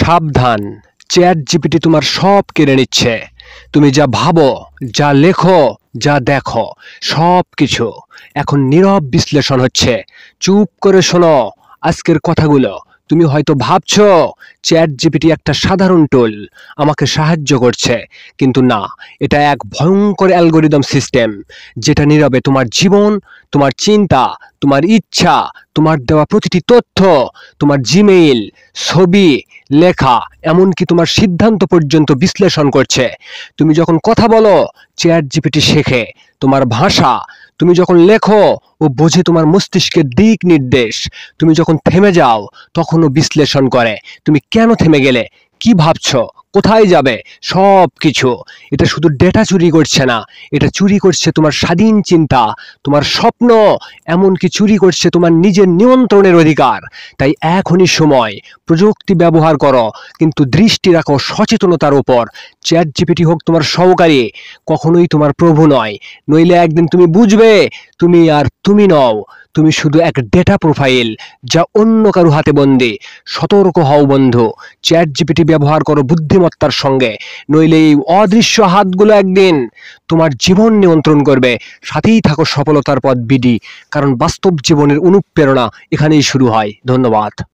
সাবধান, chat GPT তোমার সব কেড়ে নিচ্ছে। তুমি যা ভাবো, যা লেখো, যা দেখো, সব কিছু এখন নীরব বিশ্লেষণ হচ্ছে। চুপ করে শোনো আজকের কথাগুলো। তুমি হয়তো ভাবছো চ্যাট জিপিটি একটা সাধারণ টুল, আমাকে সাহায্য করছে, কিন্তু না, এটা এক ভয়ঙ্কর অ্যালগোরিদম সিস্টেম, যেটা নীরবে তোমার জীবন, তোমার চিন্তা, তোমার ইচ্ছা, তোমার দেওয়া প্রতিটি তথ্য, তোমার জিমেইল, ছবি, লেখা, এমনকি তোমার সিদ্ধান্ত পর্যন্ত বিশ্লেষণ করছে। তুমি যখন কথা বলো, চ্যাট জিপিটি শেখে তোমার ভাষা। তুমি যখন লেখো, ও বোঝে তোমার মস্তিষ্কের দিক নির্দেশ। তুমি যখন থেমে যাও, তখনও বিশ্লেষণ করে তুমি কেন থেমে গেলে, কি ভাবছো, কোথায় যাবে, সব কিছু। এটা শুধু ডেটা চুরি করছে না, এটা চুরি করছে তোমার স্বাধীন চিন্তা, তোমার স্বপ্ন, এমনকি চুরি করছে তোমার নিজের নিয়ন্ত্রণের অধিকার। তাই এখনই সময়, প্রযুক্তি ব্যবহার করো, কিন্তু দৃষ্টি রাখো সচেতনতার উপর। চ্যাট জিপিটি হোক তোমার সহকারী, কখনোই তোমার প্রভু নয়। নইলে একদিন তুমি বুঝবে তুমি আর তুমি নও, তুমি শুধু এক ডেটা প্রোফাইল, যা অন্য কারো হাতে বন্দী। সতর্ক হও বন্ধু, চ্যাট জিপিটি ব্যবহার করো বুদ্ধিমত্তার সঙ্গে, নইলে এই অদৃশ্য হাতগুলো একদিন তোমার জীবন নিয়ন্ত্রণ করবে। সাথেই থাকো সফলতার পথ বিডি, কারণ বাস্তব জীবনের অনুপ্রেরণা এখানেই শুরু হয়। ধন্যবাদ।